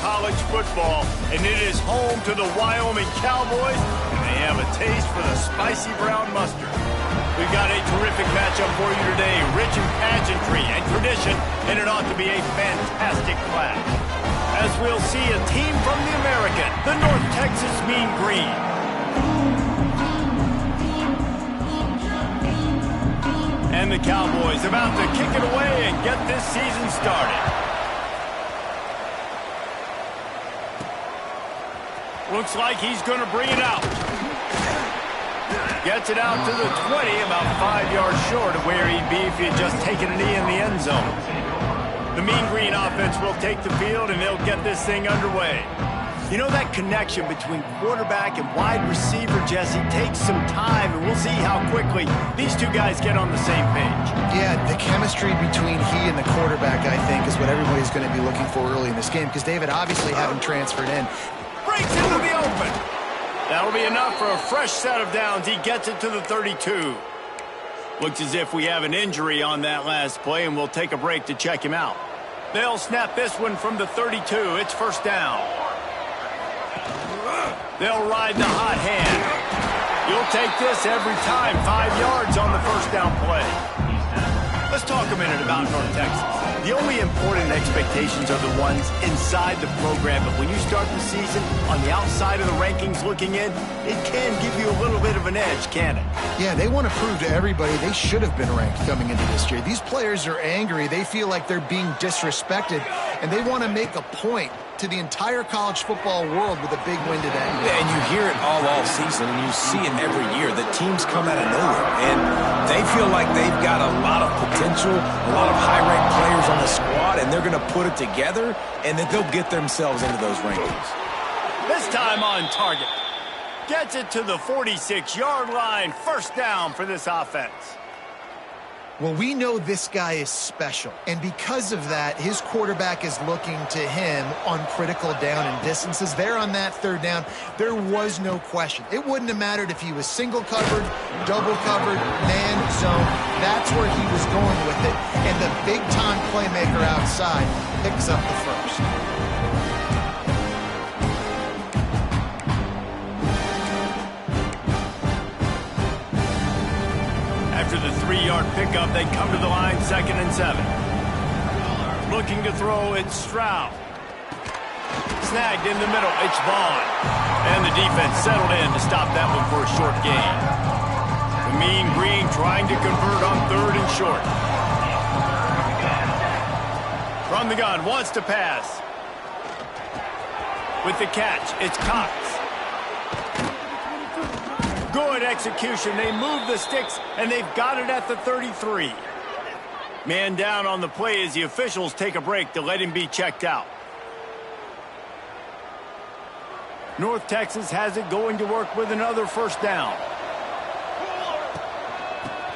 college football, and it is home to the Wyoming Cowboys, and they have a taste for the spicy brown mustard. We've got a terrific matchup for you today, rich in pageantry and tradition, and it ought to be a fantastic clash. As we'll see a team from the American, the North Texas Mean Green. And the Cowboys about to kick it away and get this season started. Looks like he's going to bring it out. Gets it out to the 20, about 5 yards short of where he'd be if he had just taken a knee in the end zone. The Mean Green offense will take the field, and they'll get this thing underway. You know, that connection between quarterback and wide receiver, Jesse, takes some time, and we'll see how quickly these two guys get on the same page. Yeah, the chemistry between he and the quarterback, I think, is what everybody's going to be looking for early in this game, because David, obviously, having transferred in. Breaks into the open. That'll be enough for a fresh set of downs. He gets it to the 32. Looks as if we have an injury on that last play, and we'll take a break to check him out. They'll snap this one from the 32. It's first down. They'll ride the hot hand. You'll take this every time. 5 yards on the first down play. Let's talk a minute about North Texas. The only important expectations are the ones inside the program, but when you start the season on the outside of the rankings looking in, it can give you a little bit of an edge, can it? Yeah, they want to prove to everybody they should have been ranked coming into this year. These players are angry. They feel like they're being disrespected, and they want to make a point to the entire college football world with a big win today. Yeah, and you hear it all season, and you see it every year. The teams come out of nowhere, and they feel like they've got a lot of potential, a lot of high-ranked players on the squad, and they're going to put it together, and then they'll get themselves into those rankings. This time on target. Gets it to the 46-yard line. First down for this offense. Well, we know this guy is special, and because of that, his quarterback is looking to him on critical down and distances. There on that third down, there was no question. It wouldn't have mattered if he was single covered, double covered, man zone. That's where he was going with it, and the big-time playmaker outside picks up the first. After the 3-yard pickup, they come to the line, 2nd and 7. Looking to throw, it's Stroud. Snagged in the middle, it's Vaughn. And the defense settled in to stop that one for a short gain. The Mean Green trying to convert on 3rd and short. From the gun, wants to pass. With the catch, it's Cox. Good execution. They move the sticks, and they've got it at the 33. Man down on the play as the officials take a break to let him be checked out. North Texas has it going to work with another first down.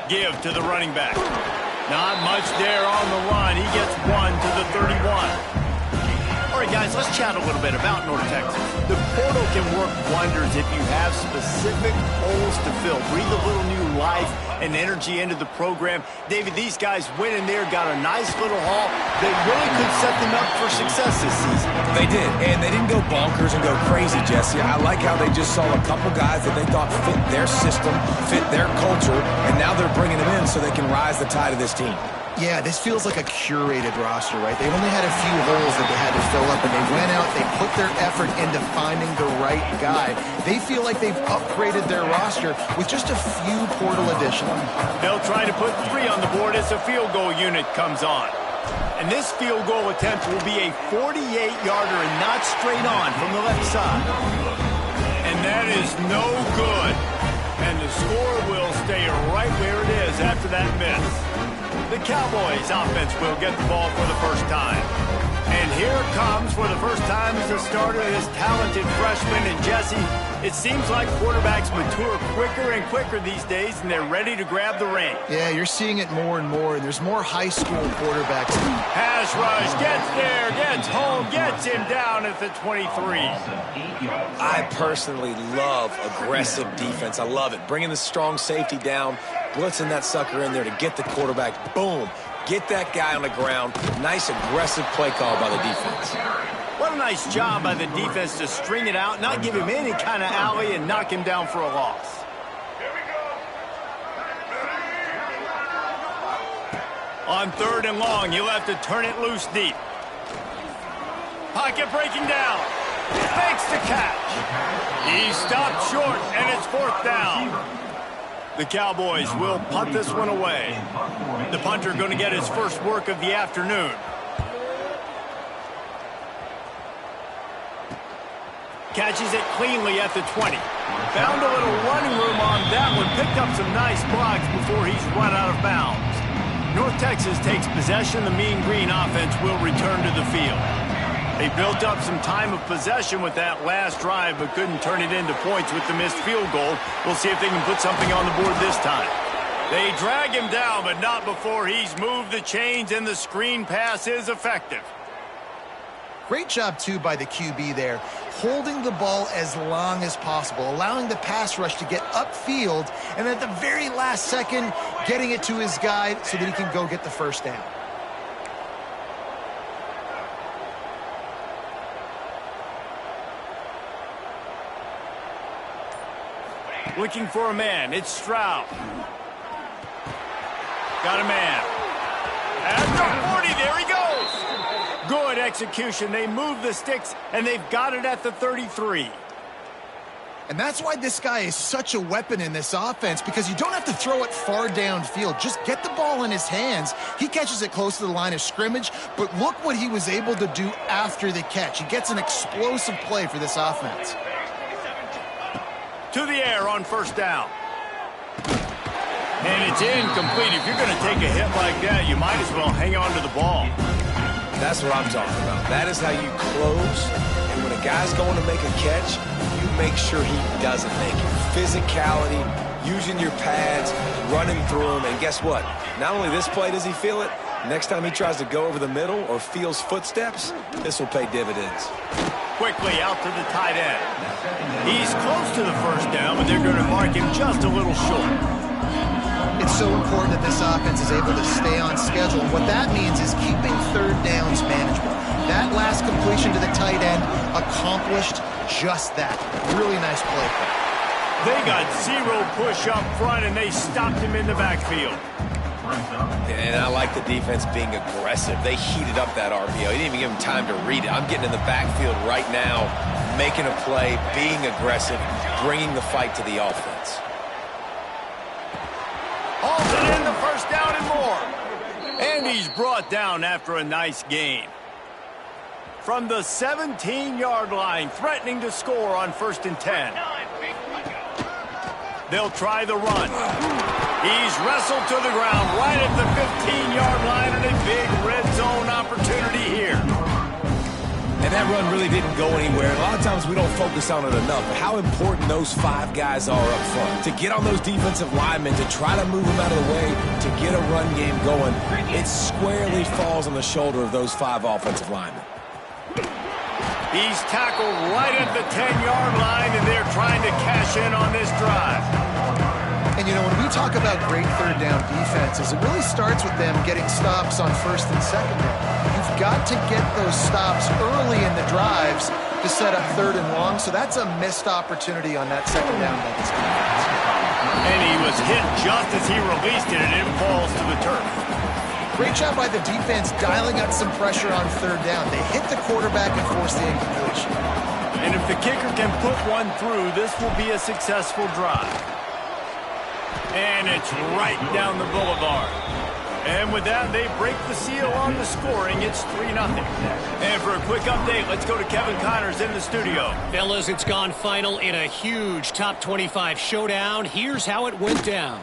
Give to the running back. Not much there on the run. He gets one to the 31. All right, guys, let's chat a little bit about North Texas. The portal can work wonders if you have specific holes to fill. Breathe a little new life and energy into the program. David, these guys went in there, got a nice little haul that really could set them up for success this season. They did, and they didn't go bonkers and go crazy, Jesse. I like how they just saw a couple guys that they thought fit their system, fit their culture, and now they're bringing them in so they can rise the tide of this team. Yeah, this feels like a curated roster, right? They only had a few holes that they had to fill up, and they went out, they put their effort into finding the right guy. They feel like they've upgraded their roster with just a few portal additions. They'll try to put 3 on the board as the field goal unit comes on. And this field goal attempt will be a 48-yarder and not straight on from the left side. And that is no good. And the score will stay right where it is after that miss. The Cowboys offense will get the ball for the first time. And here it comes for the first time as a starter, this talented freshman. And Jesse, it seems like quarterbacks mature quicker and quicker these days, and they're ready to grab the reins. Yeah, you're seeing it more and more, and there's more high school quarterbacks. Pass rush, gets there, gets home, gets him down at the 23. I personally love aggressive defense. I love it. Bringing the strong safety down, blitzing that sucker in there to get the quarterback. Boom. Get that guy on the ground. Nice aggressive play call by the defense. What a nice job by the defense to string it out, not give him any kind of alley, and knock him down for a loss. On 3rd and long, you'll have to turn it loose deep. Pocket breaking down. Makes the catch. He stopped short, and it's 4th down. The Cowboys will punt this one away. The punter going to get his first work of the afternoon. Catches it cleanly at the 20. Found a little running room on that one. Picked up some nice blocks before he's run out of bounds. North Texas takes possession. The Mean Green offense will return to the field. They built up some time of possession with that last drive, but couldn't turn it into points with the missed field goal. We'll see if they can put something on the board this time. They drag him down, but not before he's moved the chains, and the screen pass is effective. Great job, too, by the QB there, holding the ball as long as possible, allowing the pass rush to get upfield, and at the very last second, getting it to his guy so that he can go get the first down. Looking for a man. It's Stroud. Got a man. At the 40, there he goes. Good execution. They move the sticks, and they've got it at the 33. And that's why this guy is such a weapon in this offense, because you don't have to throw it far downfield. Just get the ball in his hands. He catches it close to the line of scrimmage, but look what he was able to do after the catch. He gets an explosive play for this offense. To the air on 1st down. And it's incomplete. If you're going to take a hit like that, you might as well hang on to the ball. That's what I'm talking about. That is how you close. And when a guy's going to make a catch, you make sure he doesn't make it. Physicality, using your pads, running through them. And guess what? Not only this play does he feel it, next time he tries to go over the middle or feels footsteps, this will pay dividends. Quickly out to the tight end. He's close to the 1st down, but they're going to mark him just a little short. It's so important that this offense is able to stay on schedule. What that means is keeping 3rd downs manageable. That last completion to the tight end accomplished just that. Really nice play. They got 0 push up front, and they stopped him in the backfield. And I like the defense being aggressive. They heated up that RPO. He didn't even give him time to read it. I'm getting in the backfield right now, making a play, being aggressive, bringing the fight to the offense. Hauls it in, the 1st down and more. And he's brought down after a nice gain. From the 17-yard line, threatening to score on 1st and 10. They'll try the run. He's wrestled to the ground right at the 15-yard line, and a big red zone opportunity here. And that run really didn't go anywhere. A lot of times we don't focus on it enough, but how important those 5 guys are up front. To get on those defensive linemen, to try to move them out of the way, to get a run game going, it squarely falls on the shoulder of those 5 offensive linemen. He's tackled right at the 10-yard line, and they're trying to cash in on this drive. And, you know, when we talk about great 3rd down defenses, it really starts with them getting stops on 1st and 2nd down. You've got to get those stops early in the drives to set up 3rd and long, so that's a missed opportunity on that 2nd down by this defense. And he was hit just as he released it, and it falls to the turf. Great job by the defense dialing up some pressure on 3rd down. They hit the quarterback and forced the incompletion. And if the kicker can put one through, this will be a successful drive. And it's right down the boulevard. And with that, they break the seal on the scoring. It's 3-0. And for a quick update, let's go to Kevin Connors in the studio. Fellas, it's gone final in a huge top 25 showdown. Here's how it went down.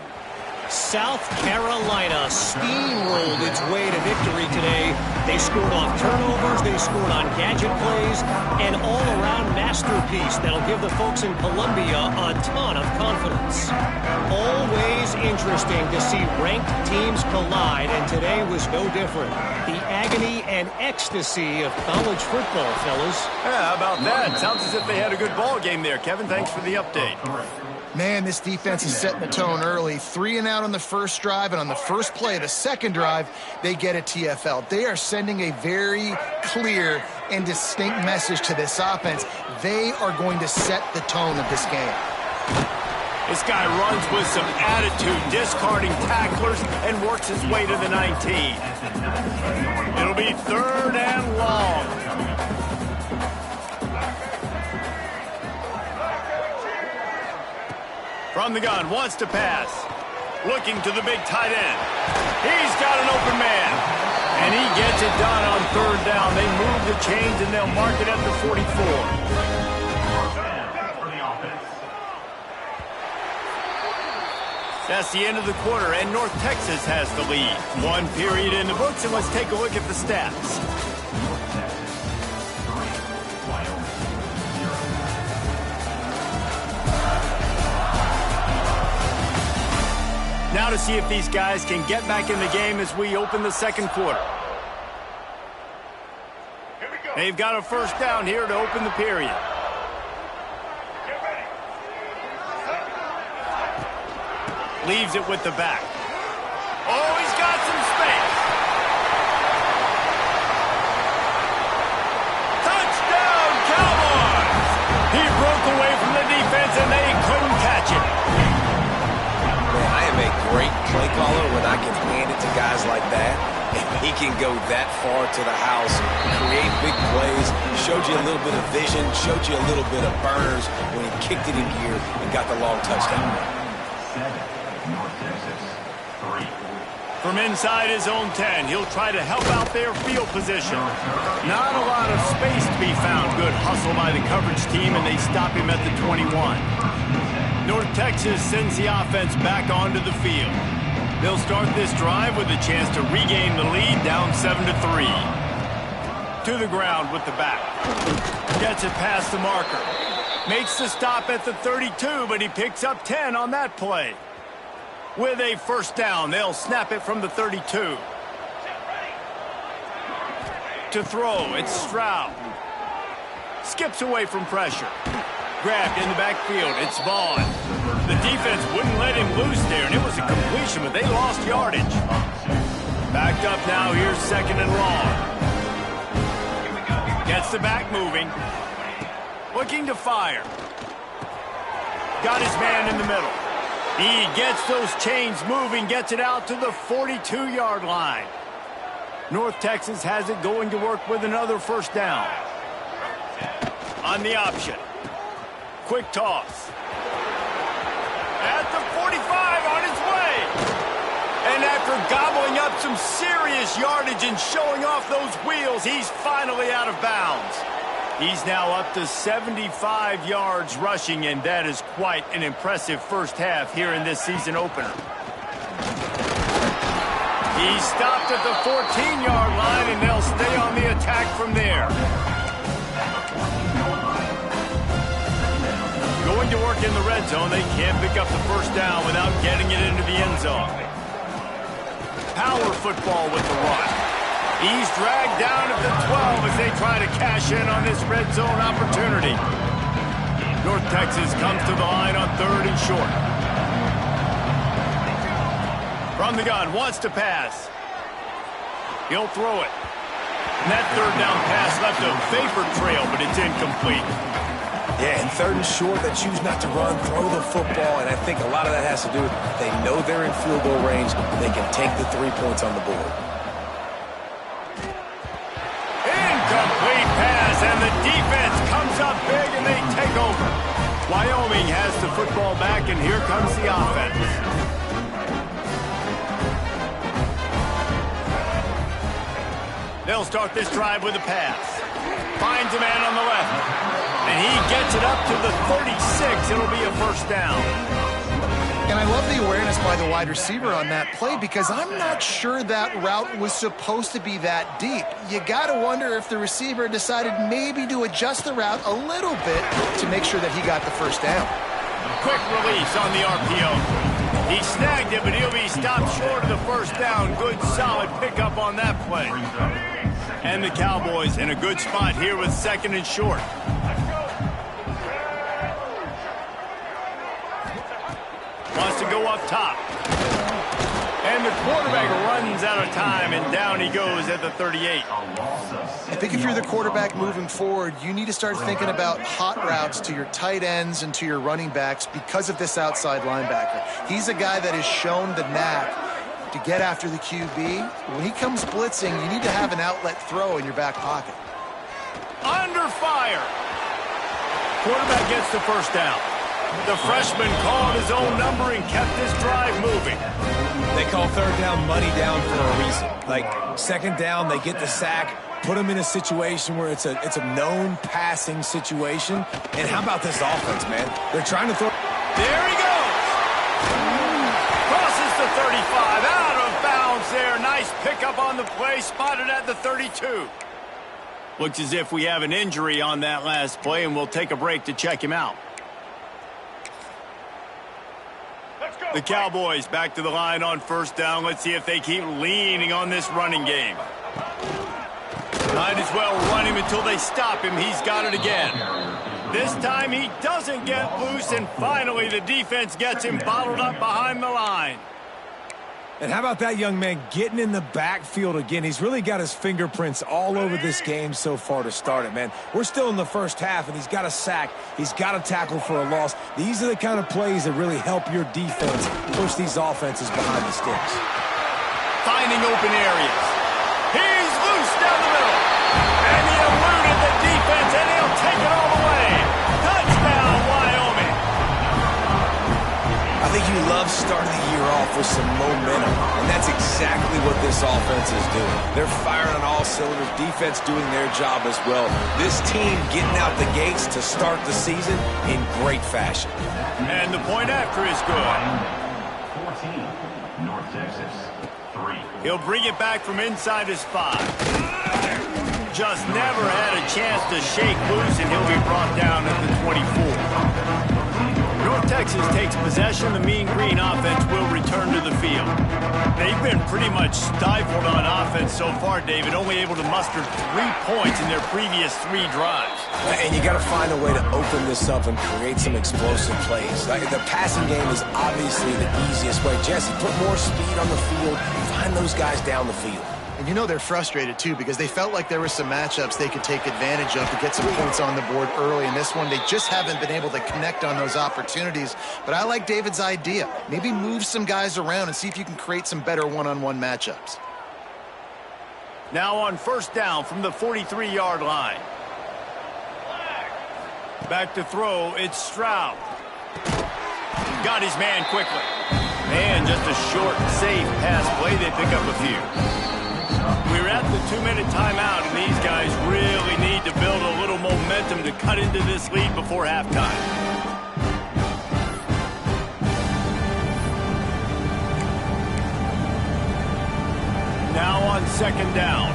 South Carolina steamrolled its way to victory today. They scored off turnovers, they scored on gadget plays, an all-around masterpiece that'll give the folks in Columbia a ton of confidence. Always interesting to see ranked teams collide, and today was no different. The agony and ecstasy of college football, fellas. Yeah, how about that? Sounds as if they had a good ball game there. Kevin, thanks for the update. Man, this defense is setting the tone early. 3 and out on the first drive, and on the first play of the second drive, they get a TFL. They are sending a very clear and distinct message to this offense. They are going to set the tone of this game. This guy runs with some attitude, discarding tacklers, and works his way to the 19. It'll be 3rd and long. From the gun, wants to pass. Looking to the big tight end. He's got an open man. And he gets it done on 3rd down. They move the chains and they'll mark it at the 44. That's the end of the quarter, and North Texas has the lead. 1 period in the books, and let's take a look at the stats. Now to see if these guys can get back in the game as we open the 2nd quarter. They've got a 1st down here to open the period. Leaves it with the back. Oh, he's got some space. Touchdown, Cowboys! He broke away from the defense, and they couldn't catch it. Man, I am a great play caller when I can hand it to guys like that. And he can go that far to the house, create big plays, showed you a little bit of vision, showed you a little bit of burners when he kicked it in gear and got the long touchdown. From inside his own 10, he'll try to help out their field position. Not a lot of space to be found. Good hustle by the coverage team, and they stop him at the 21. North Texas sends the offense back onto the field. They'll start this drive with a chance to regain the lead, down 7-3. To the ground with the back. Gets it past the marker. Makes the stop at the 32, but he picks up 10 on that play. With a 1st down, they'll snap it from the 32. To throw, it's Stroud. Skips away from pressure. Grabbed in the backfield, it's Vaughn. The defense wouldn't let him loose there, and it was a completion, but they lost yardage. Backed up now, here's 2nd and long. Gets the back moving. Looking to fire. Got his man in the middle. He gets those chains moving, gets it out to the 42-yard line. North Texas has it going to work with another 1st down. On the option. Quick toss. At the 45, on his way. And after gobbling up some serious yardage and showing off those wheels, he's finally out of bounds. He's now up to 75 yards rushing, and that is quite an impressive 1st half here in this season opener. He stopped at the 14-yard line, and they'll stay on the attack from there. Going to work in the red zone. They can't pick up the 1st down without getting it into the end zone. Power football with the run. He's dragged down at the 12 as they try to cash in on this red zone opportunity. North Texas comes to the line on 3rd and short. From the gun, wants to pass. He'll throw it. And that 3rd down pass left a vapor trail, but it's incomplete. Yeah, and 3rd and short, they choose not to run, throw the football, and I think a lot of that has to do with they know they're in field goal range. They can take the 3 points on the board. Incomplete pass, and the defense comes up big, and they take over. Wyoming has the football back, and here comes the offense. They'll start this drive with a pass. Finds a man on the left, and he gets it up to the 36. It'll be a 1st down. And I love the awareness by the wide receiver on that play, because I'm not sure that route was supposed to be that deep. You got to wonder if the receiver decided maybe to adjust the route a little bit to make sure that he got the 1st down. Quick release on the RPO. He snagged it, but he'll be stopped short of the 1st down. Good, solid pickup on that play. And the Cowboys in a good spot here with 2nd and short. Wants to go up top. And the quarterback runs out of time, and down he goes at the 38. I think if you're the quarterback moving forward, you need to start thinking about hot routes to your tight ends and to your running backs because of this outside linebacker. He's a guy that has shown the knack to get after the QB. When he comes blitzing, you need to have an outlet throw in your back pocket. Under fire. Quarterback gets the first down. The freshman called his own number and kept this drive moving. They call third down money down for a reason. Like second down, they get the sack, put them in a situation where it's a known passing situation. And how about this offense, man? They're trying to throw. There he goes. Crosses the 35, out of bounds there. Nice pickup on the play, spotted at the 32. Looks as if we have an injury on that last play, and we'll take a break to check him out. The Cowboys back to the line on first down. Let's see if they keep leaning on this running game. Might as well run him until they stop him. He's got it again. This time he doesn't get loose, and finally the defense gets him bottled up behind the line. And how about that young man getting in the backfield again? He's really got his fingerprints all over this game so far to start it, man. We're still in the first half, and he's got a sack. He's got a tackle for a loss. These are the kind of plays that really help your defense push these offenses behind the sticks. Finding open areas. He's loose down the middle. And he eluded the defense, and he'll take it all the way. Touchdown, Wyoming. I think you love starting the year off with some momentum, and that's exactly what this offense is doing. They're firing on all cylinders, defense doing their job as well. This team getting out the gates to start the season in great fashion. And the point after is good. 14, North Texas, 3. He'll bring it back from inside his 5. Just never had a chance to shake loose, and he'll be brought down at the 24. North Texas takes possession. The Mean Green offense will return to the field. They've been pretty much stifled on offense so far, David, only able to muster 3 points in their previous 3 drives. And you got to find a way to open this up and create some explosive plays. Like the passing game is obviously the easiest way. Jesse, put more speed on the field. Find those guys down the field. And you know they're frustrated, too, because they felt like there were some matchups they could take advantage of to get some points on the board early. In this one, they just haven't been able to connect on those opportunities. But I like David's idea. Maybe move some guys around and see if you can create some better one-on-one matchups. Now on first down from the 43-yard line. Back to throw, it's Stroud. Got his man quickly. And just a short, safe pass play. They pick up a few. We're at the 2-minute timeout, and these guys really need to build a little momentum to cut into this lead before halftime. Now on second down.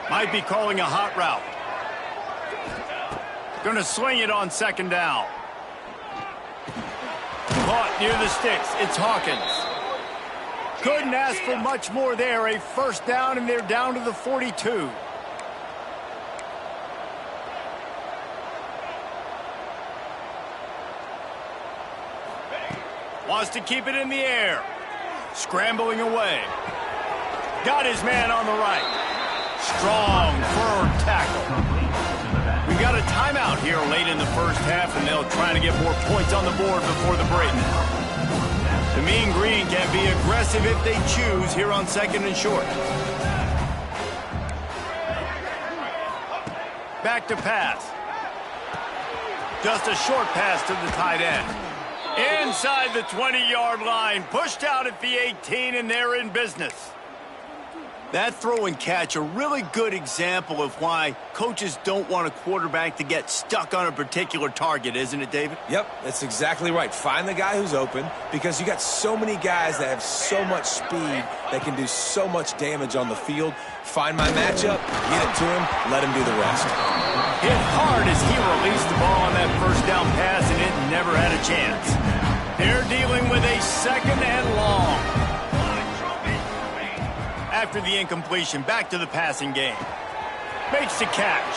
Might be calling a hot route. Gonna swing it on second down. Caught near the sticks. It's Hawkins. Couldn't ask for much more there. A first down, and they're down to the 42. Wants to keep it in the air. Scrambling away. Got his man on the right. Strong, firm tackle. We got a timeout here late in the first half, and they'll try to get more points on the board before the break. The Mean Green can be aggressive if they choose here on second and short. Back to pass. Just a short pass to the tight end. Inside the 20-yard line, pushed out at the 18, and they're in business. That throw and catch, a really good example of why coaches don't want a quarterback to get stuck on a particular target, isn't it, David? Yep, that's exactly right. Find the guy who's open, because you got so many guys that have so much speed that can do so much damage on the field. Find my matchup, get it to him, let him do the rest. Hit hard as he released the ball on that first down pass, and it never had a chance. They're dealing with a second and long. After the incompletion, back to the passing game. Makes the catch.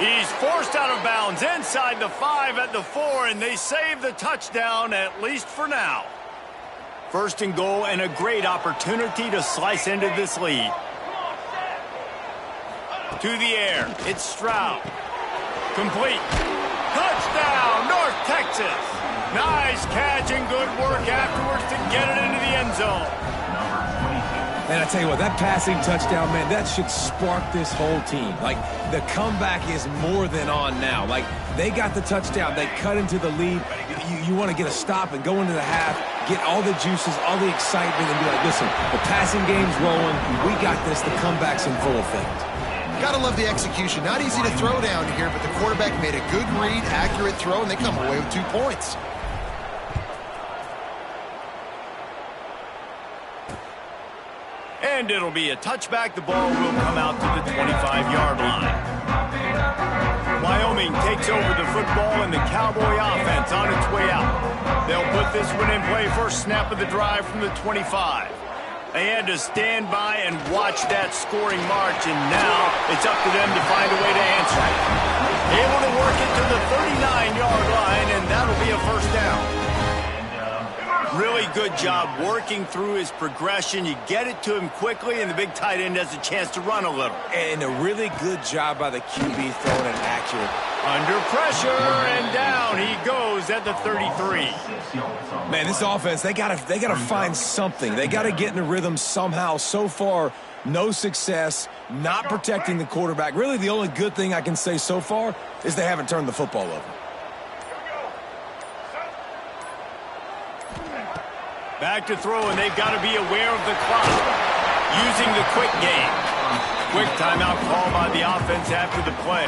He's forced out of bounds inside the 5 at the 4, and they save the touchdown, at least for now. First and goal and a great opportunity to slice into this lead. To the air, it's Stroud. Complete. Touchdown, North Texas. Nice catch and good work afterwards to get it into the end zone. Man, I tell you what, that passing touchdown, man, that should spark this whole team. Like, the comeback is more than on now. Like, they got the touchdown. They cut into the lead. You want to get a stop and go into the half, get all the juices, all the excitement, and be like, listen, the passing game's rolling. We got this. The comeback's in full effect. Gotta love the execution. Not easy to throw down here, but the quarterback made a good read, accurate throw, and they come away with 2 points. And it'll be a touchback. The ball will come out to the 25-yard line. Wyoming takes over the football, and the Cowboy offense on its way out. They'll put this one in play first snap of the drive from the 25. They had to stand by and watch that scoring march, and now it's up to them to find a way to answer it. Able to work it to the 39-yard line, and that'll be a first down. Really good job working through his progression. You get it to him quickly, and the big tight end has a chance to run a little. And a really good job by the QB throwing it accurate. Under pressure, and down he goes at the 33. Man, this offense, they gotta find something. They gotta get in a rhythm somehow. So far, no success, not protecting the quarterback. Really, the only good thing I can say so far is they haven't turned the football over. Back to throw, and they've got to be aware of the clock. Using the quick game. Quick timeout call by the offense after the play.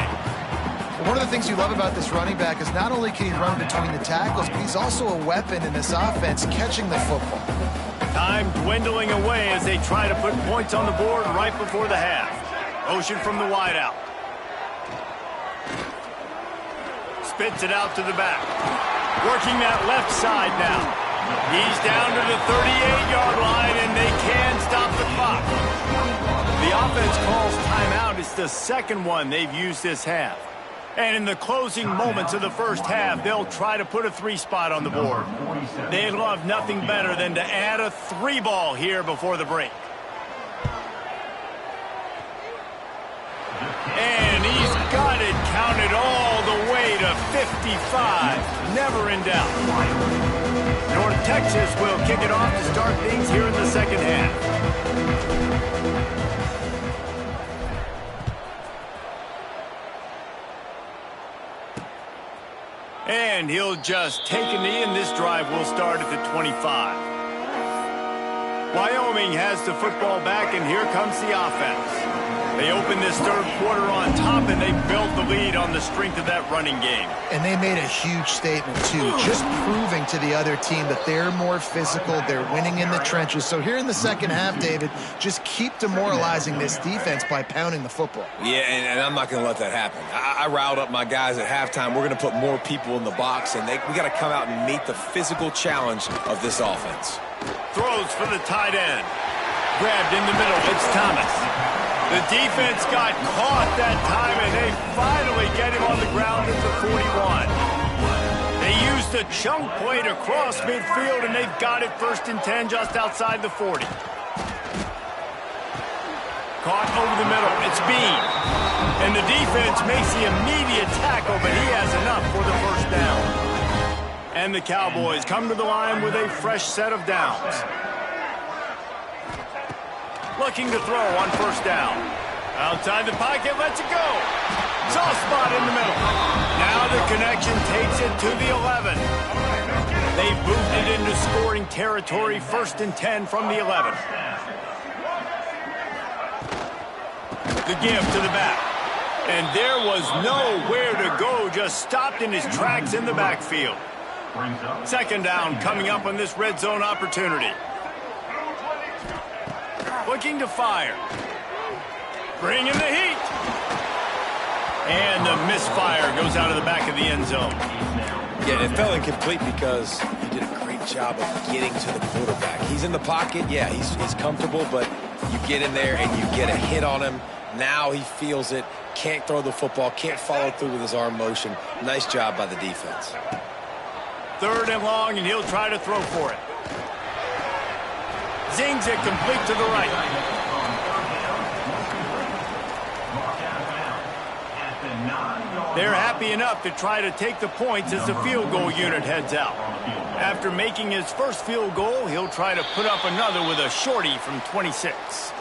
One of the things you love about this running back is not only can he run between the tackles, but he's also a weapon in this offense, catching the football. Time dwindling away as they try to put points on the board right before the half. Motion from the wideout. Spits it out to the back. Working that left side now. He's down to the 38-yard line, and they can stop the clock. The offense calls timeout. It's the second one they've used this half. And in the closing moments of the first half, they'll try to put a 3-spot on the board. They love nothing better than to add a 3-ball here before the break. And he's got it counted all the way to 55. Never in doubt. North Texas will kick it off to start things here in the second half. And he'll just take a knee, and this drive will start at the 25. Wyoming has the football back, and here comes the offense. They open this third quarter on top, and they built the lead on the strength of that running game. And they made a huge statement, too, just proving to the other team that they're more physical, they're winning in the trenches. So here in the second half, David, just keep demoralizing this defense by pounding the football. Yeah, and I'm not going to let that happen. I riled up my guys at halftime. We're going to put more people in the box, and we got to come out and meet the physical challenge of this offense. Throws for the tight end. Grabbed in the middle. It's Thomas. The defense got caught that time, and they finally get him on the ground at the 41. They used a chunk play to cross midfield, and they've got it 1st and 10 just outside the 40. Caught over the middle. It's Bean. And the defense makes the immediate tackle, but he has enough for the first down. And the Cowboys come to the line with a fresh set of downs. Looking to throw on first down. Outside the pocket, lets it go. Soft spot in the middle. Now the connection takes it to the 11. They moved it into scoring territory, 1st and 10 from the 11. The give to the back. And there was nowhere to go, just stopped in his tracks in the backfield. Second down coming up on this red zone opportunity. Looking to fire. Bringing the heat. And the misfire goes out of the back of the end zone. Yeah, it fell incomplete because he did a great job of getting to the quarterback. He's in the pocket. Yeah, he's comfortable, but you get in there and you get a hit on him. Now he feels it. Can't throw the football. Can't follow through with his arm motion. Nice job by the defense. 3rd and long, and he'll try to throw for it. Zings it complete to the right. They're happy enough to try to take the points as the field goal unit heads out. After making his first field goal, he'll try to put up another with a shorty from 26.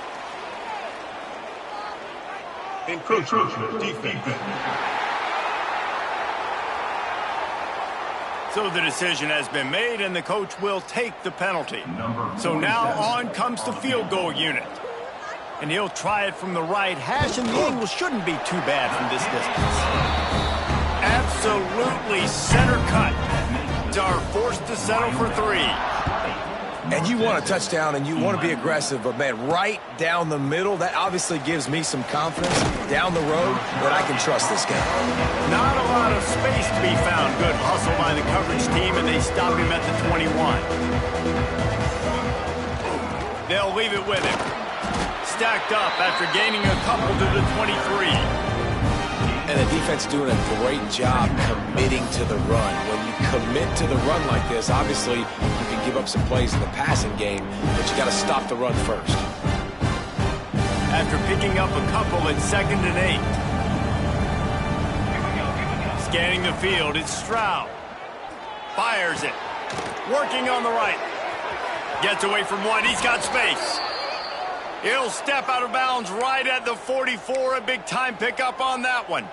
Encroachment defense. So the decision has been made, and the coach will take the penalty. So now on comes the field goal unit. And he'll try it from the right hash, and the angle shouldn't be too bad from this distance. Absolutely center cut. Are forced to settle for 3. And you want a touchdown, and you want to be aggressive, but, man, right down the middle, that obviously gives me some confidence down the road that I can trust this guy. Not a lot of space to be found. Good hustle by the coverage team, and they stop him at the 21. They'll leave it with him. Stacked up after gaining a couple to the 23. And the defense doing a great job committing to the run. When you commit to the run like this, obviously you can give up some plays in the passing game, but you got to stop the run first. After picking up a couple at 2nd and 8. Scanning the field, it's Stroud. Fires it. Working on the right. Gets away from one. He's got space. He'll step out of bounds right at the 44. A big-time pickup on that one.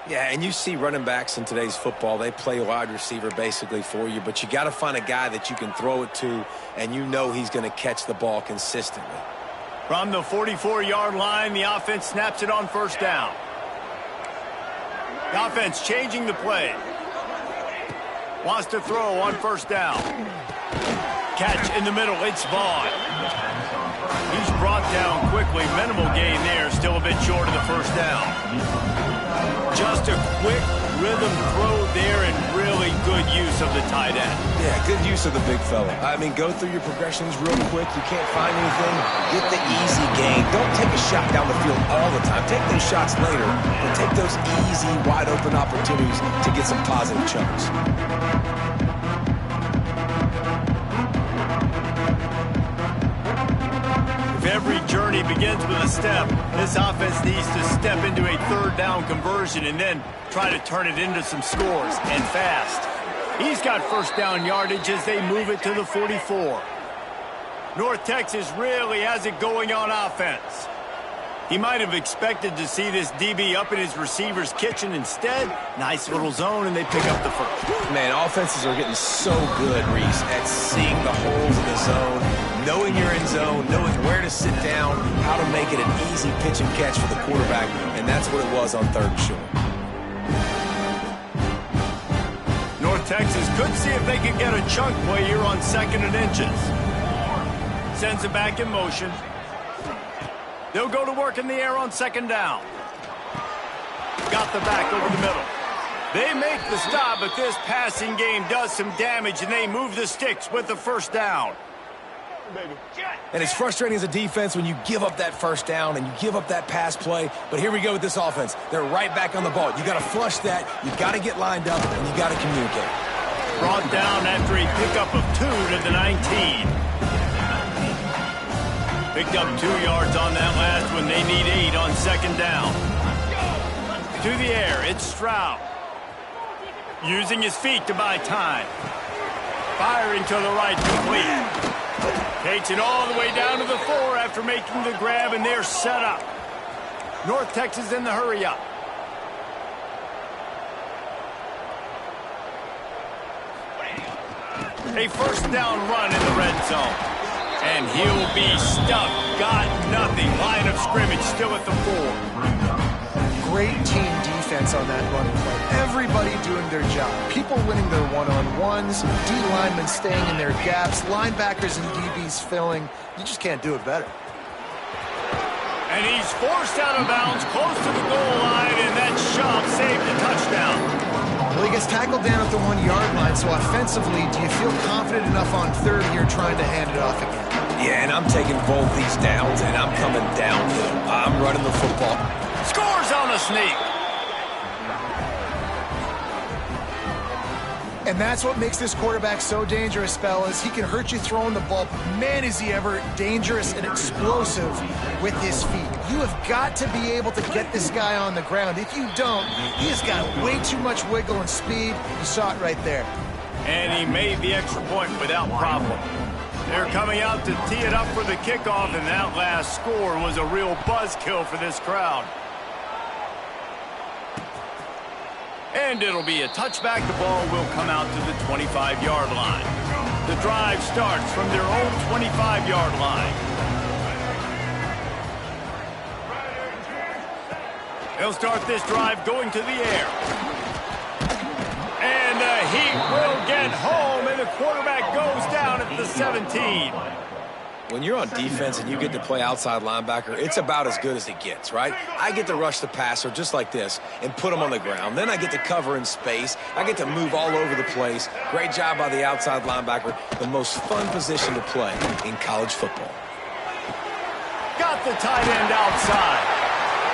Yeah, and you see running backs in today's football, they play wide receiver basically for you, but you got to find a guy that you can throw it to, and you know he's going to catch the ball consistently. From the 44-yard line, the offense snaps it on 1st down. The offense changing the play. Wants to throw on 1st down. Catch in the middle, it's Vaughn. He's brought down quickly. Minimal gain there, still a bit short of the 1st down. Just a quick rhythm throw there and really good use of the tight end. Yeah, good use of the big fella. I mean, go through your progressions real quick. You can't find anything. Get the easy gain. Don't take a shot down the field all the time. Take those shots later, but take those easy, wide-open opportunities to get some positive chunks. Every journey begins with a step. This offense needs to step into a 3rd down conversion and then try to turn it into some scores, and fast. He's got 1st down yardage as they move it to the 44. North Texas really has it going on offense. He might have expected to see this DB up in his receiver's kitchen. Instead, nice little zone, and they pick up the 1st. Man, offenses are getting so good, Reese, at seeing the holes in the zone, knowing you're in zone, knowing where to sit down, how to make it an easy pitch and catch for the quarterback, and that's what it was on 3rd and short. North Texas could see if they could get a chunk play here on 2nd and inches. Sends it back in motion. They'll go to work in the air on 2nd down. Got the back over the middle. They make the stop, but this passing game does some damage, and they move the sticks with the 1st down. And it's frustrating as a defense when you give up that 1st down and you give up that pass play. But here we go with this offense. They're right back on the ball. You got to flush that. You got to get lined up, and you got to communicate. Brought down after a pickup of 2 to the 19. Picked up 2 yards on that last one. They need 8 on 2nd down. To the air, it's Stroud. Using his feet to buy time. Firing to the right, complete. Takes it all the way down to the 4 after making the grab, and they're set up. North Texas in the hurry up. A 1st down run in the red zone. And he'll be stuck. Got nothing. Line of scrimmage still at the 4. Great team defense on that run play. Everybody doing their job. People winning their one-on-ones, D linemen staying in their gaps, linebackers and DBs filling. You just can't do it better. And he's forced out of bounds close to the goal line, and that shove saved a touchdown. Well, he gets tackled down at the 1-yard line, so offensively, do you feel confident enough on 3rd here trying to hand it off again? Yeah, and I'm taking both these downs, and I'm coming downhill. I'm running the football. Scores on the sneak. And that's what makes this quarterback so dangerous, fellas. He can hurt you throwing the ball. Man, is he ever dangerous and explosive with his feet. You have got to be able to get this guy on the ground. If you don't, he has got way too much wiggle and speed. You saw it right there. And he made the extra point without problem. They're coming out to tee it up for the kickoff, and that last score was a real buzzkill for this crowd. And it'll be a touchback. The ball will come out to the 25-yard line. The drive starts from their own 25-yard line. They'll start this drive going to the air. And the Heat will get home, and the quarterback goes down at the 17. When you're on defense and you get to play outside linebacker, it's about as good as it gets, right? I get to rush the passer just like this and put him on the ground. Then I get to cover in space. I get to move all over the place. Great job by the outside linebacker. The most fun position to play in college football. Got the tight end outside.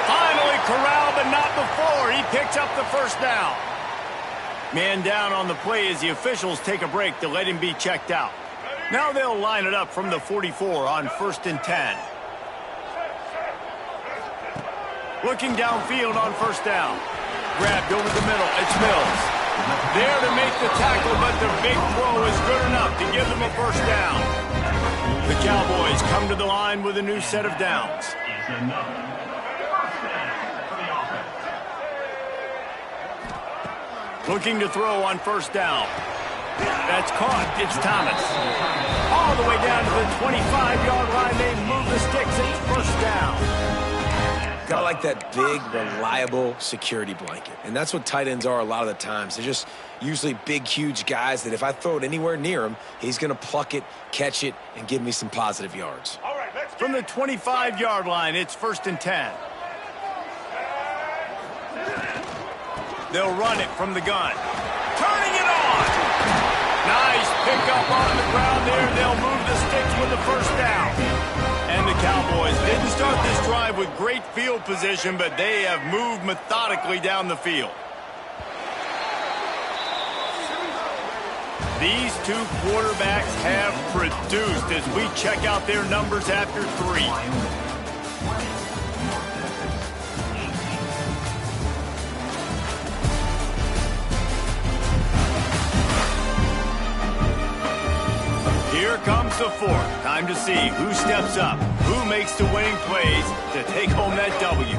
Finally corralled, but not before. He picks up the first down. Man down on the play as the officials take a break to let him be checked out. Now they'll line it up from the 44 on 1st and 10. Looking downfield on 1st down. Grabbed over the middle. It's Mills. There to make the tackle, but the big throw is good enough to give them a 1st down. The Cowboys come to the line with a new set of downs. Looking to throw on 1st down. That's caught. It's Thomas. All the way down to the 25-yard line. They move the sticks. It's 1st down. I like that big, reliable security blanket. And that's what tight ends are a lot of the times. They're just usually big, huge guys that if I throw it anywhere near him, he's going to pluck it, catch it, and give me some positive yards. From the 25-yard line, it's 1st and 10. They'll run it from the gun. Turning it on. Nice pickup on the ground there. They'll move the sticks with the 1st down. And the Cowboys didn't start this drive with great field position, but they have moved methodically down the field. These two quarterbacks have produced as we check out their numbers after 3. Here comes the 4th. Time to see who steps up, who makes the winning plays to take home that W.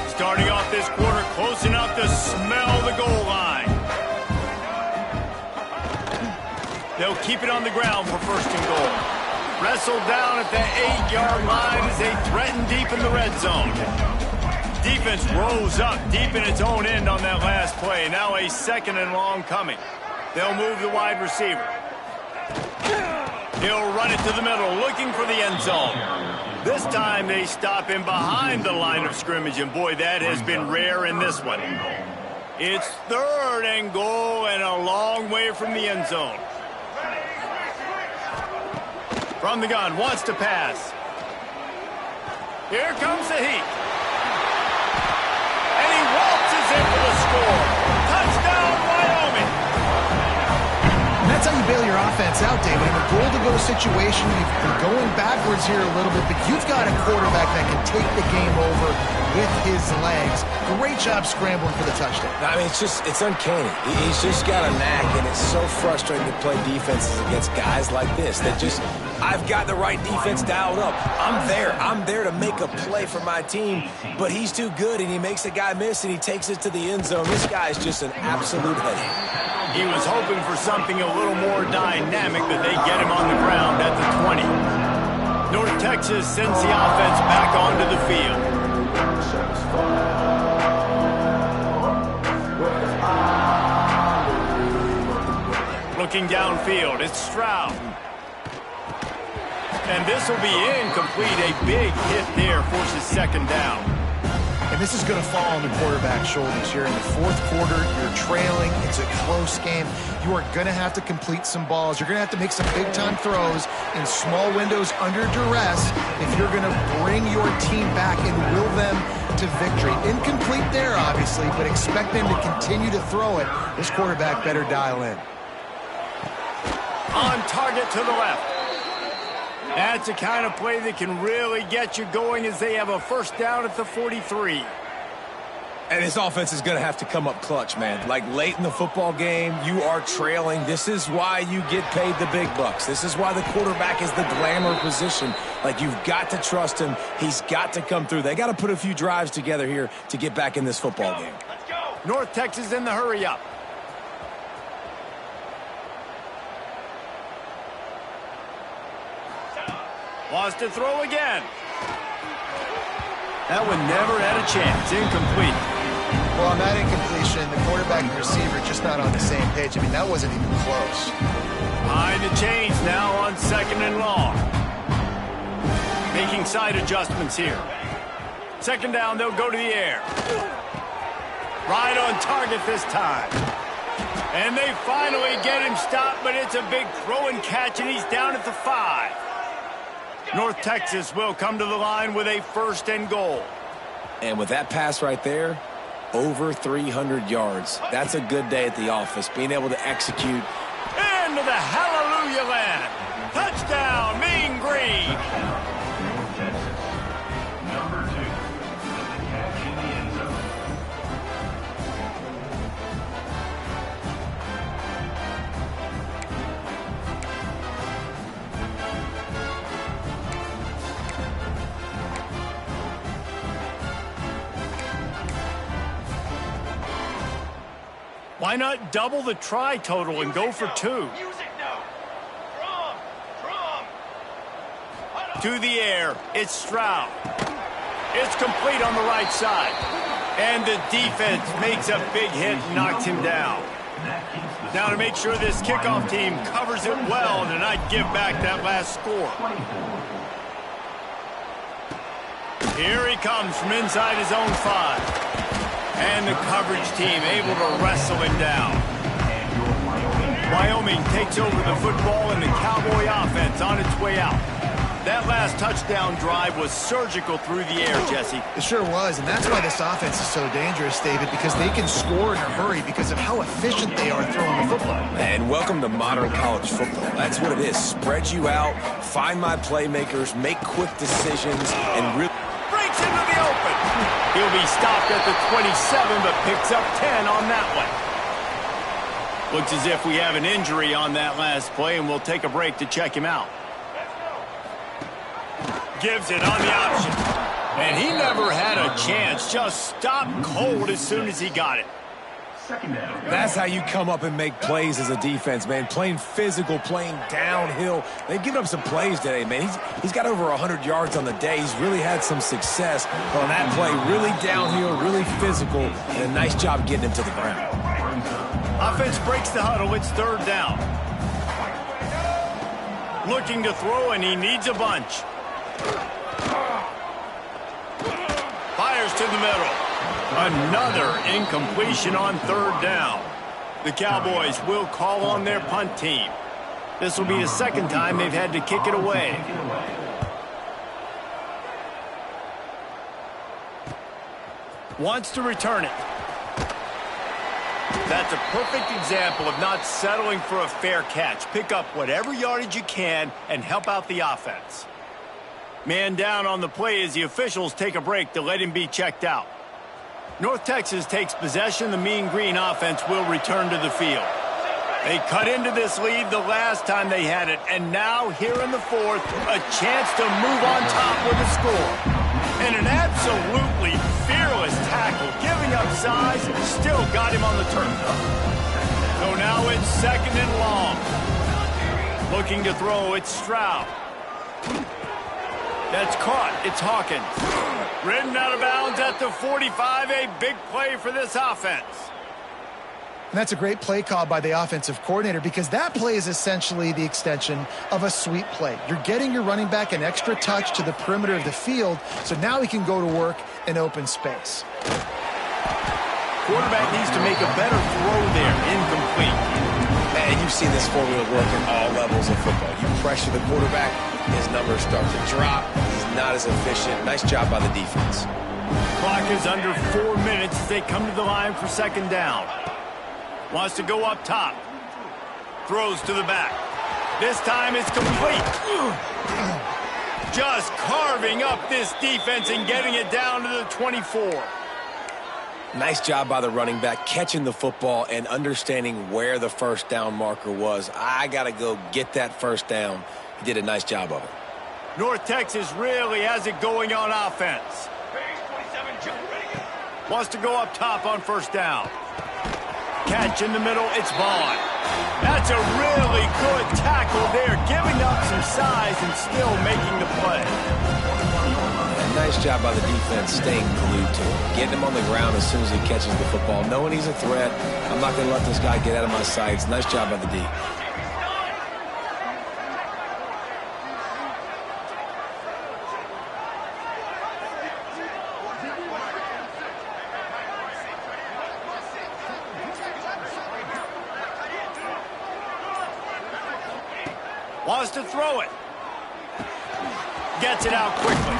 Starting off this quarter close enough to smell the goal line. They'll keep it on the ground for 1st and goal. Wrestled down at the 8-yard line as they threaten deep in the red zone. Defense rose up deep in its own end on that last play. Now a 2nd and long coming. They'll move the wide receiver. He'll run it to the middle, looking for the end zone. This time they stop him behind the line of scrimmage, and boy, that has been rare in this one. It's 3rd and goal and a long way from the end zone. From the gun, wants to pass. Here comes the Heat. And he waltzes in for the score. Touchdown, Wyoming. And that's how you bail your offense out, David. In a goal-to-go situation, you've been going backwards here a little bit, but you've got a quarterback that can take the game over with his legs. Great job scrambling for the touchdown. I mean, it's uncanny. He's just got a knack, and it's so frustrating to play defenses against guys like this that just, I've got the right defense dialed up. I'm there to make a play for my team, but he's too good, and he makes a guy miss, and he takes it to the end zone. This guy is just an absolute headache. He was hoping for something a little more dynamic, but they get him on the ground at the 20. North Texas sends the offense back onto the field. Looking downfield, it's Stroud. And this will be incomplete. A big hit there forces 2nd down. And this is going to fall on the quarterback's shoulders here in the 4th quarter. You're trailing. It's a close game. You are going to have to complete some balls. You're going to have to make some big-time throws in small windows under duress if you're going to bring your team back and will them to victory. Incomplete there, obviously, but expect them to continue to throw it. This quarterback better dial in. On target to the left. That's the kind of play that can really get you going as they have a first down at the 43. And this offense is going to have to come up clutch, man. Like late in the football game, you are trailing. This is why you get paid the big bucks. This is why the quarterback is the glamour position. Like, you've got to trust him. He's got to come through. They got to put a few drives together here to get back in this football game. Let's go. North Texas in the hurry up. Wants to throw again. That one never had a chance. Incomplete. Well, on that incompletion, the quarterback and receiver just not on the same page. I mean, that wasn't even close. Behind the chains now on 2nd and long. Making side adjustments here. 2nd down, they'll go to the air. Right on target this time. And they finally get him stopped, but it's a big throw and catch, and he's down at the 5. North Texas will come to the line with a 1st and goal. And with that pass right there, over 300 yards. That's a good day at the office, being able to execute. Into the hallelujah land. Touchdown, Mean Green. North Texas. Number 2 with the catch in the end zone. Why not double the try total and go for 2? Music now. Drum. To the air, it's Stroud. It's complete on the right side. And the defense makes a big hit and knocks him down. Now to make sure this kickoff team covers it well and not give back that last score. Here he comes from inside his own 5. And the coverage team able to wrestle him down. Wyoming takes over the football and the Cowboy offense on its way out. That last touchdown drive was surgical through the air, Jesse. It sure was, and that's why this offense is so dangerous, David, because they can score in a hurry because of how efficient they are throwing the football. And welcome to modern college football. That's what it is. Spread you out, find my playmakers, make quick decisions, and really breaks into the open. He'll be stopped at the 27, but picks up 10 on that one. Looks as if we have an injury on that last play, and we'll take a break to check him out. Gives it on the option. And he never had a chance. Just stopped cold as soon as he got it. That's how you come up and make plays as a defense, man. Playing physical, playing downhill. They've given up some plays today, man. He's got over 100 yards on the day. He's really had some success on that play. Really downhill, really physical, and a nice job getting him to the ground. Offense breaks the huddle. It's 3rd down. Looking to throw, and he needs a bunch. Fires to the middle. Another incompletion on 3rd down. The Cowboys will call on their punt team. This will be the 2nd time they've had to kick it away. Wants to return it. That's a perfect example of not settling for a fair catch. Pick up whatever yardage you can and help out the offense. Man down on the play as the officials take a break to let him be checked out. North Texas takes possession. The Mean Green offense will return to the field. They cut into this lead the last time they had it, and now here in the 4th, a chance to move on top with a score. And an absolutely fearless tackle, giving up size, still got him on the turf. So now it's 2nd and long. Looking to throw, it's Stroud. That's caught. It's Hawkins. Ridden out of bounds at the 45. A big play for this offense. And that's a great play call by the offensive coordinator because that play is essentially the extension of a sweep play. You're getting your running back an extra touch to the perimeter of the field, so now he can go to work in open space. Quarterback needs to make a better throw there. Incomplete. Man, you've seen this formula work at all levels of football. You pressure the quarterback, his numbers start to drop. He's not as efficient. Nice job by the defense. Clock is under 4 minutes as they come to the line for 2nd down. Wants to go up top. Throws to the back. This time it's complete. Just carving up this defense and getting it down to the 24. Nice job by the running back, catching the football and understanding where the first down marker was. I got to go get that first down. He did a nice job of it. North Texas really has it going on offense. Wants to go up top on first down. Catch in the middle, it's Vaughn. That's a really good tackle there, giving up some size and still making the play. Nice job by the defense staying glued to him, getting him on the ground as soon as he catches the football, knowing he's a threat. I'm not going to let this guy get out of my sights. Nice job by the D. Wants to throw it. Gets it out quickly.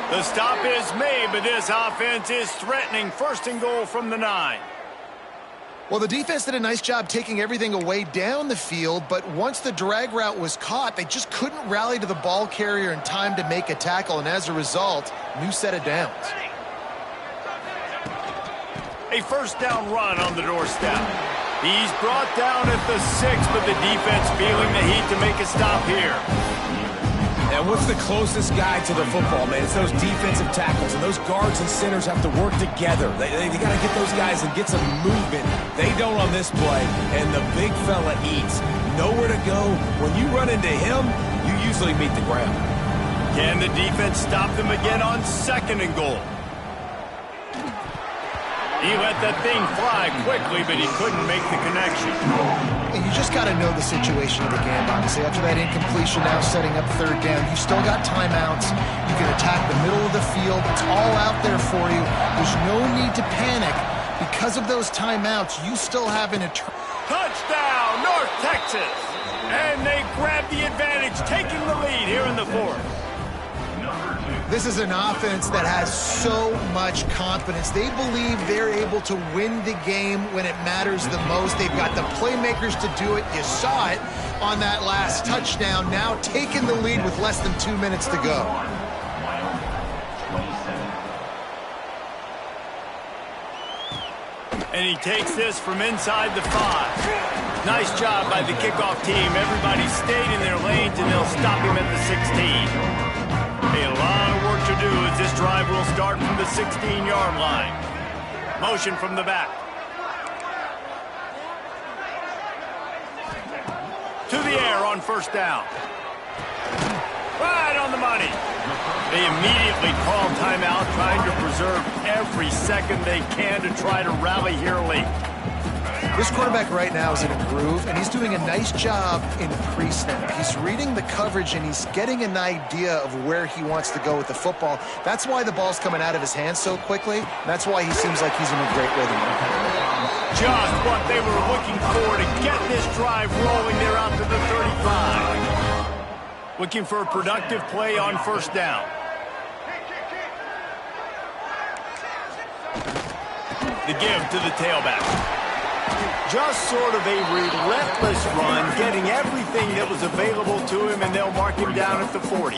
The stop is made, but this offense is threatening. First and goal from the 9. Well, the defense did a nice job taking everything away down the field, but once the drag route was caught, they just couldn't rally to the ball carrier in time to make a tackle, and as a result, new set of downs. A first down run on the doorstep. He's brought down at the 6, but the defense feeling the heat to make a stop here. And what's the closest guy to the football, man? It's those defensive tackles, and those guards and centers have to work together. They got to get those guys and get some movement. They don't on this play, and the big fella eats. Nowhere to go. When you run into him, you usually meet the ground. Can the defense stop them again on second and goal? He let that thing fly quickly, but he couldn't make the connection. And you just got to know the situation of the game, obviously. After that incompletion, now setting up third down, you've still got timeouts. You can attack the middle of the field. It's all out there for you. There's no need to panic. Because of those timeouts, you still have an touchdown, North Texas! And they grab the advantage, taking the lead here in the 4th. This is an offense that has so much confidence. They believe they're able to win the game when it matters the most. They've got the playmakers to do it. You saw it on that last touchdown. Now taking the lead with less than 2 minutes to go. And he takes this from inside the 5. Nice job by the kickoff team. Everybody stayed in their lanes, and they'll stop him at the 16. A lot of work to do as this drive will start from the 16-yard line. Motion from the back. To the air on first down. Right on the money. They immediately call timeout, trying to preserve every second they can to try to rally here late. This quarterback right now is in a groove, and he's doing a nice job in pre-snap. He's reading the coverage, and he's getting an idea of where he wants to go with the football. That's why the ball's coming out of his hands so quickly. That's why he seems like he's in a great rhythm. Just what they were looking for to get this drive rolling there out to the 35. Looking for a productive play on first down. The give to the tailback. Just sort of a relentless run, getting everything that was available to him, and they'll mark him down at the 40.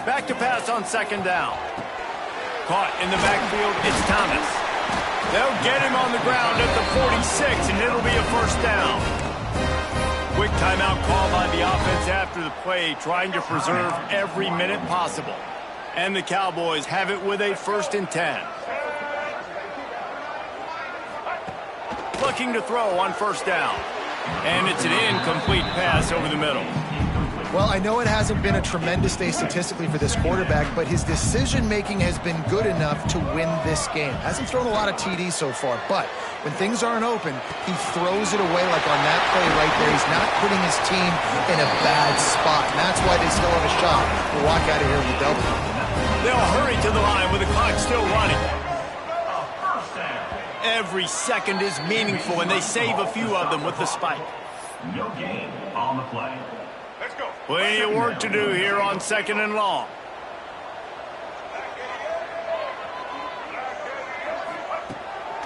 Back to pass on second down. Caught in the backfield, it's Thomas. They'll get him on the ground at the 46, and it'll be a first down. Quick timeout call by the offense after the play, trying to preserve every minute possible. And the Cowboys have it with a 1st and 10. Looking to throw on first down. And it's an incomplete pass over the middle. Well, I know it hasn't been a tremendous day statistically for this quarterback, but his decision-making has been good enough to win this game. Hasn't thrown a lot of TDs so far, but when things aren't open, he throws it away like on that play right there. He's not putting his team in a bad spot, and that's why they still have a shot to walk out of here with a W. They'll hurry to the line with the clock still running. Every second is meaningful, and they save a few of them with the spike. No gain on the play. Let's go. Plenty of work to do here on second and long.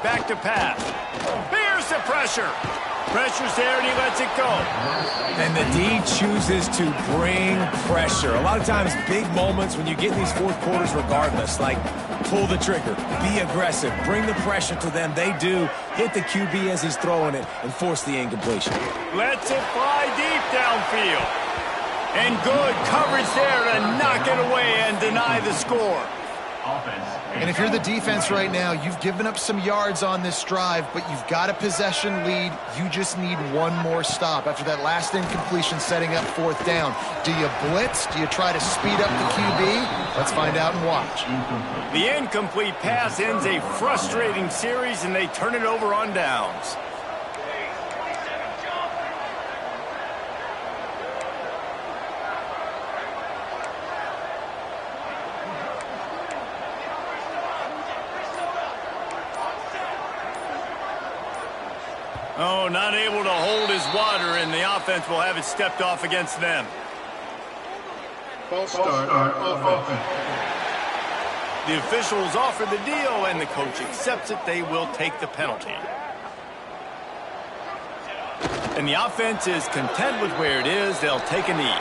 Back to pass. Pearson the pressure. Pressure's there, and he lets it go. And the D chooses to bring pressure. A lot of times, big moments when you get in these fourth quarters regardless, like pull the trigger, be aggressive, bring the pressure to them. They do. Hit the QB as he's throwing it and force the incompletion. Lets it fly deep downfield. And good coverage there to knock it away and deny the score. And if you're the defense right now, you've given up some yards on this drive, but you've got a possession lead. You just need one more stop. After that last incompletion setting up fourth down, do you blitz? Do you try to speed up the QB? Let's find out and watch. The incomplete pass ends a frustrating series, and they turn it over on downs. Oh, not able to hold his water, and the offense will have it stepped off against them. False start offense. The officials offer the deal, and the coach accepts it. They will take the penalty. And the offense is content with where it is. They'll take a knee.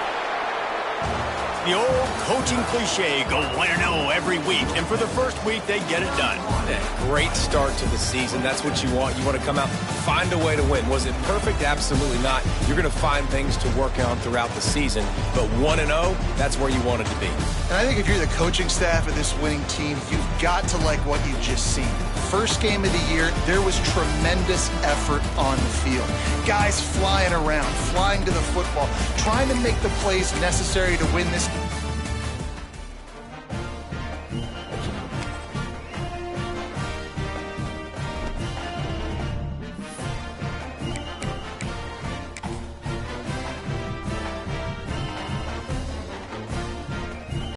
The old coaching cliche, go 1-0 every week. And for the first week, they get it done. Great start to the season. That's what you want. You want to come out, find a way to win. Was it perfect? Absolutely not. You're going to find things to work on throughout the season. But 1-0, that's where you want it to be. And I think if you're the coaching staff of this winning team, you've got to like what you've just seen. First game of the year, there was tremendous effort on the field. Guys flying around, flying to the football, trying to make the plays necessary to win this